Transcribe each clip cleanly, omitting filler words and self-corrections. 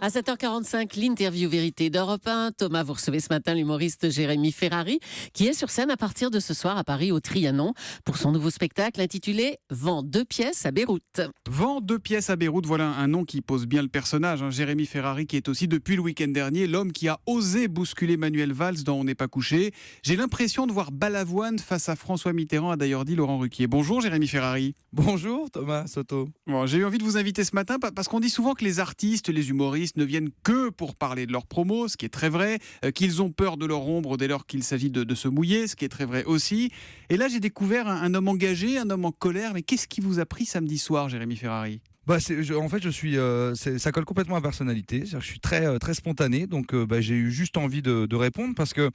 À 7h45, l'interview vérité d'Europe 1. Thomas, vous recevez ce matin l'humoriste Jérémy Ferrari, qui est sur scène à partir de ce soir à Paris au Trianon pour son nouveau spectacle intitulé « Vends 2 pièces à Beyrouth ». Vends 2 pièces à Beyrouth, voilà un nom qui pose bien le personnage. Jérémy Ferrari, qui est aussi depuis le week-end dernier l'homme qui a osé bousculer Manuel Valls dans On n'est pas couché. J'ai l'impression de voir Balavoine face à François Mitterrand, a d'ailleurs dit Laurent Ruquier. Bonjour Jérémy Ferrari. Bonjour Thomas Soto. Bon, j'ai eu envie de vous inviter ce matin parce qu'on dit souvent que les artistes, les humoristes ne viennent que pour parler de leur promo, ce qui est très vrai, qu'ils ont peur de leur ombre dès lors qu'il s'agit de se mouiller, ce qui est très vrai aussi. Et là, j'ai découvert un homme engagé, un homme en colère. Mais qu'est-ce qui vous a pris samedi soir, Jérémy Ferrari ? En fait, ça colle complètement à ma personnalité. Je suis très spontané, donc j'ai eu juste envie de répondre parce que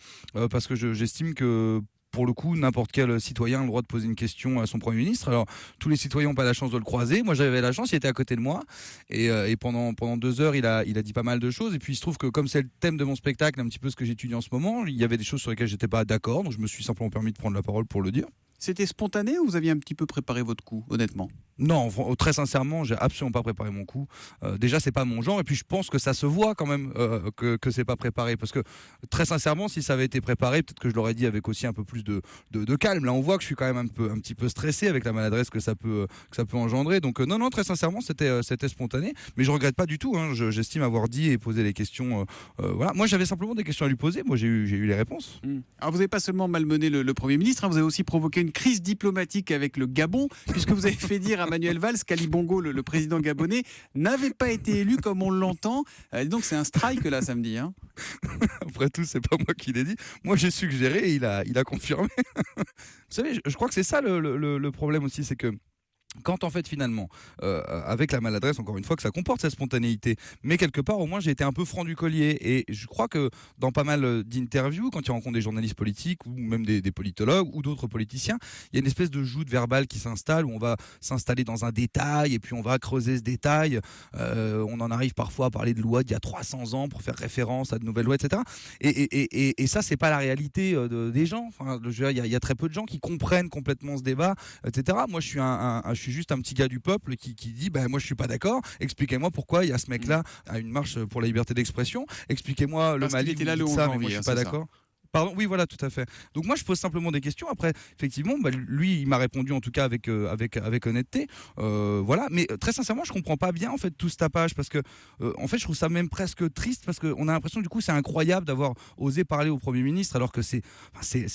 j'estime que pour le coup, n'importe quel citoyen a le droit de poser une question à son Premier ministre. Alors, tous les citoyens n'ont pas la chance de le croiser. Moi, j'avais la chance, il était à côté de moi. Et pendant 2 heures, il a dit pas mal de choses. Et puis, il se trouve que comme c'est le thème de mon spectacle, un petit peu ce que j'étudie en ce moment, il y avait des choses sur lesquelles j'étais pas d'accord. Donc, je me suis simplement permis de prendre la parole pour le dire. C'était spontané ou vous aviez un petit peu préparé votre coup, honnêtement ? Non, très sincèrement, j'ai absolument pas préparé mon coup. Déjà, c'est pas mon genre, et puis je pense que ça se voit quand même que c'est pas préparé, parce que très sincèrement, si ça avait été préparé, peut-être que je l'aurais dit avec aussi un peu plus de calme. Là, on voit que je suis quand même un petit peu stressé avec la maladresse que ça peut engendrer. Donc non, très sincèrement, c'était spontané, mais je regrette pas du tout. J'estime avoir dit et posé les questions. Voilà, moi j'avais simplement des questions à lui poser. Moi, j'ai eu les réponses. Alors vous n'avez pas seulement malmené le Premier ministre, vous avez aussi provoqué une crise diplomatique avec le Gabon, puisque vous avez fait dire à Manuel Valls qu'Ali Bongo, le président gabonais, n'avait pas été élu comme on l'entend. Donc c'est un strike là samedi. Après tout, c'est pas moi qui l'ai dit. Moi, j'ai suggéré et il a confirmé. Vous savez, je crois que c'est ça le problème aussi, c'est que quand en fait finalement, avec la maladresse, encore une fois, que ça comporte cette spontanéité, mais quelque part au moins j'ai été un peu franc du collier, et je crois que dans pas mal d'interviews, quand il rencontre des journalistes politiques ou même des politologues ou d'autres politiciens, il y a une espèce de joute verbale qui s'installe, où on va s'installer dans un détail et puis on va creuser ce détail, on en arrive parfois à parler de lois d'il y a 300 ans pour faire référence à de nouvelles lois, etc. Et ça, c'est pas la réalité des gens. Enfin, il y a très peu de gens qui comprennent complètement ce débat, etc. Moi, je suis juste un petit gars du peuple qui dit moi je suis pas d'accord, expliquez-moi pourquoi il y a ce mec là à une marche pour la liberté d'expression, expliquez-moi le Mali, était là le 11 ça, mais janvier, moi je suis pas d'accord. Pardon, oui, voilà, tout à fait. Donc moi, je pose simplement des questions. Après, effectivement, lui, il m'a répondu en tout cas avec honnêteté. Voilà. Mais très sincèrement, je comprends pas bien en fait tout ce tapage, parce que en fait, je trouve ça même presque triste, parce qu'on a l'impression du coup, c'est incroyable d'avoir osé parler au Premier ministre, alors que c'est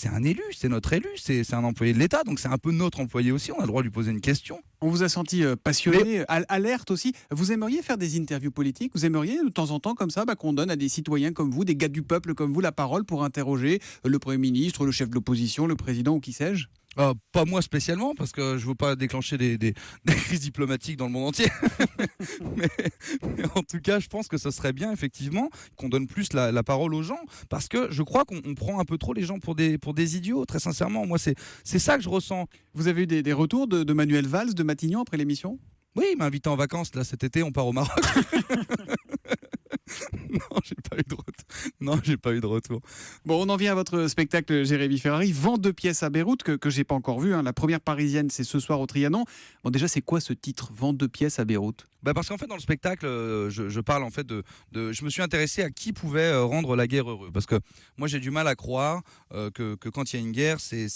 un élu, c'est notre élu, c'est un employé de l'État, donc c'est un peu notre employé aussi. On a le droit de lui poser une question. On vous a senti passionné, alerte aussi. Vous aimeriez faire des interviews politiques ? Vous aimeriez de temps en temps comme ça qu'on donne à des citoyens comme vous, des gars du peuple comme vous, la parole pour interroger le Premier ministre, le chef de l'opposition, le président ou qui sais-je ? Pas moi spécialement, parce que je veux pas déclencher des crises diplomatiques dans le monde entier. mais en tout cas, je pense que ce serait bien effectivement qu'on donne plus la parole aux gens, parce que je crois qu'on prend un peu trop les gens pour des idiots. Très sincèrement, moi c'est ça que je ressens. Vous avez eu des retours de Manuel Valls, de Matignon après l'émission ? Oui, il m'a invité en vacances là cet été. On part au Maroc. Non, j'ai pas eu de retour. Bon, on en vient à votre spectacle, Jérémy Ferrari. Vends 2 pièces à Beyrouth, que j'ai pas encore vu. La première parisienne, c'est ce soir au Trianon. Bon, déjà, c'est quoi ce titre, Vends 2 pièces à Beyrouth ? Parce qu'en fait, dans le spectacle, je parle en fait je me suis intéressé à qui pouvait rendre la guerre heureuse. Parce que moi, j'ai du mal à croire que quand il y a une guerre, c'est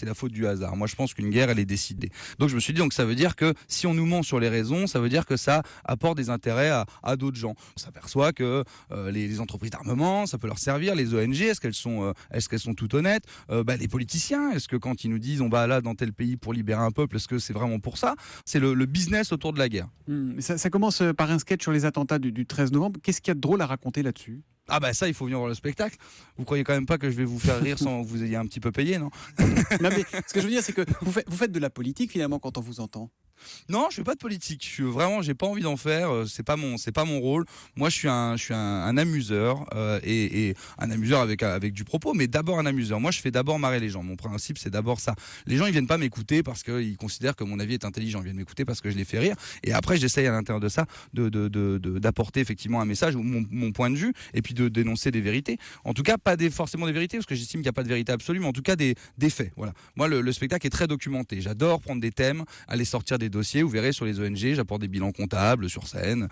la faute du hasard. Moi, je pense qu'une guerre, elle est décidée. Donc, je me suis dit, ça veut dire que si on nous ment sur les raisons, ça veut dire que ça apporte des intérêts à d'autres gens. On s'aperçoit que les entreprises d'armement, ça peut leur servir. Les ONG, est-ce qu'elles sont toutes honnêtes ? Les politiciens, est-ce que quand ils nous disent on va là dans tel pays pour libérer un peuple, est-ce que c'est vraiment pour ça ? C'est le business autour de la guerre. Ça commence par un sketch sur les attentats du 13 novembre. Qu'est-ce qu'il y a de drôle à raconter là-dessus ? Ça, il faut venir voir le spectacle. Vous croyez quand même pas que je vais vous faire rire sans que vous ayez un petit peu payé, non ? Non, mais ce que je veux dire, c'est que vous faites de la politique finalement quand on vous entend. Non, je fais pas de politique. J'ai pas envie d'en faire. C'est pas mon rôle. Moi, je suis un amuseur et un amuseur avec du propos, mais d'abord un amuseur. Moi, je fais d'abord marrer les gens. Mon principe, c'est d'abord ça. Les gens, ils viennent pas m'écouter parce qu'ils considèrent que mon avis est intelligent. Ils viennent m'écouter parce que je les fais rire. Et après, j'essaye à l'intérieur de ça d'apporter effectivement un message ou mon point de vue, et puis de dénoncer des vérités. En tout cas, pas forcément des vérités, parce que j'estime qu'il n'y a pas de vérité absolue, mais en tout cas des faits. Voilà. Moi, le spectacle est très documenté. J'adore prendre des thèmes, aller sortir des des dossiers, vous verrez sur les ONG, j'apporte des bilans comptables sur scène.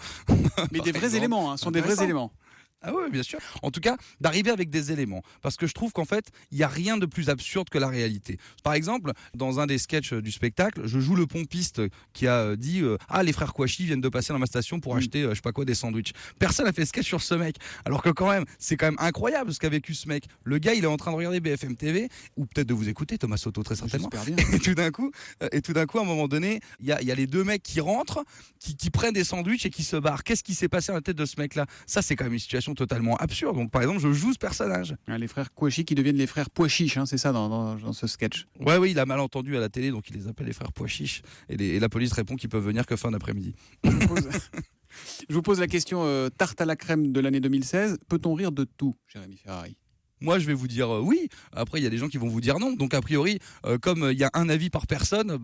Mais des vrais exemple. éléments, ce sont des vrais Intéressant. éléments. Ah ouais, bien sûr. En tout cas, d'arriver avec des éléments. Parce que je trouve qu'en fait, il n'y a rien de plus absurde que la réalité. Par exemple, dans un des sketchs du spectacle, je joue le pompiste qui a dit Ah, les frères Kouachi viennent de passer dans ma station pour acheter, je sais pas quoi, des sandwichs. Personne n'a fait sketch sur ce mec. Alors que quand même, c'est quand même incroyable ce qu'a vécu ce mec. Le gars, il est en train de regarder BFM TV, ou peut-être de vous écouter, Thomas Soto, très certainement. J'espère bien. Et tout d'un coup, à un moment donné, il y a les deux mecs qui rentrent, qui prennent des sandwichs et qui se barrent. Qu'est-ce qui s'est passé dans la tête de ce mec-là? Ça, c'est quand même une situation totalement absurde. Donc, par exemple, je joue ce personnage. Les frères Kouachi qui deviennent les frères Pois Chiche, c'est ça dans ce sketch. Ouais, oui, il a mal entendu à la télé, donc il les appelle les frères Pois Chiche. Et la police répond qu'ils peuvent venir que fin d'après-midi. Je vous pose la question tarte à la crème de l'année 2016. Peut-on rire de tout, Jérémy Ferrari? Moi, je vais vous dire oui. Après, il y a des gens qui vont vous dire non. Donc, a priori, comme il y a un avis par personne,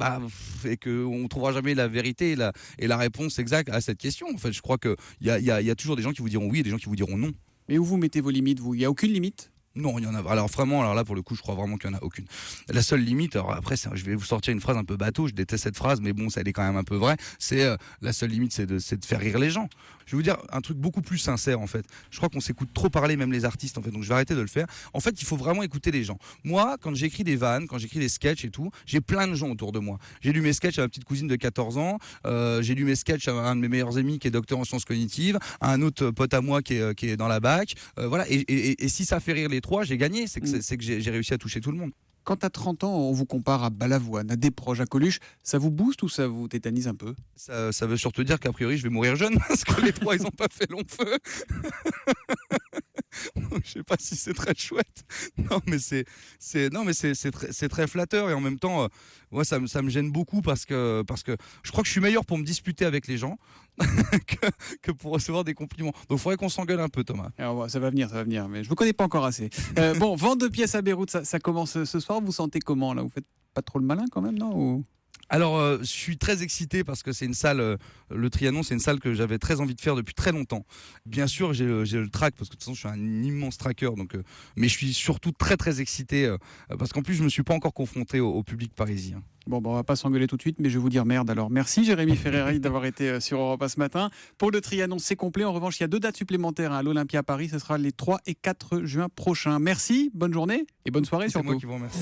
et qu'on ne trouvera jamais la vérité et la réponse exacte à cette question. En fait, je crois qu'il y a toujours des gens qui vous diront oui et des gens qui vous diront non. Mais où vous mettez vos limites, vous? Il n'y a aucune limite? Non, il y en a. Alors vraiment, alors là pour le coup, je crois vraiment qu'il n'y en a aucune. La seule limite, alors après, je vais vous sortir une phrase un peu bateau, je déteste cette phrase, mais bon, ça elle est quand même un peu vraie. C'est la seule limite, c'est de faire rire les gens. Je vais vous dire un truc beaucoup plus sincère en fait. Je crois qu'on s'écoute trop parler, même les artistes en fait. Donc je vais arrêter de le faire. En fait, il faut vraiment écouter les gens. Moi, quand j'écris des vannes, quand j'écris des sketchs et tout, j'ai plein de gens autour de moi. J'ai lu mes sketchs à ma petite cousine de 14 ans. J'ai lu mes sketchs à un de mes meilleurs amis qui est docteur en sciences cognitives, à un autre pote à moi qui est dans la bac. Voilà. Et si ça fait rire les trois, j'ai gagné. C'est que j'ai réussi à toucher tout le monde. Quand à 30 ans, on vous compare à Balavoine, à Desproges, à Coluche, ça vous booste ou ça vous tétanise un peu? Ça veut surtout dire qu'a priori, je vais mourir jeune parce que les trois, ils n'ont pas fait long feu. Je sais pas si c'est très chouette. Non, mais c'est très flatteur et en même temps, ouais, ça me gêne beaucoup parce que je crois que je suis meilleur pour me disputer avec les gens que pour recevoir des compliments. Donc, il faudrait qu'on s'engueule un peu, Thomas. Alors, ça va venir, mais je vous connais pas encore assez. Bon, vente de pièces à Beyrouth, ça commence ce soir. Vous sentez comment là? Vous faites pas trop le malin quand même, non? Ou... Alors, je suis très excité parce que c'est une salle, le Trianon, c'est une salle que j'avais très envie de faire depuis très longtemps. Bien sûr, j'ai le track parce que de toute façon, je suis un immense tracker, donc, mais je suis surtout très très excité parce qu'en plus, je me suis pas encore confronté au public parisien. Bon, on va pas s'engueuler tout de suite, mais je vais vous dire merde alors. Merci Jérémy Ferrari d'avoir été sur Europe 1 ce matin. Pour le Trianon, c'est complet. En revanche, il y a 2 dates supplémentaires à l'Olympia Paris. Ce sera les 3 et 4 juin prochains. Merci, bonne journée et bonne soirée C'est surtout. moi qui vous remercie.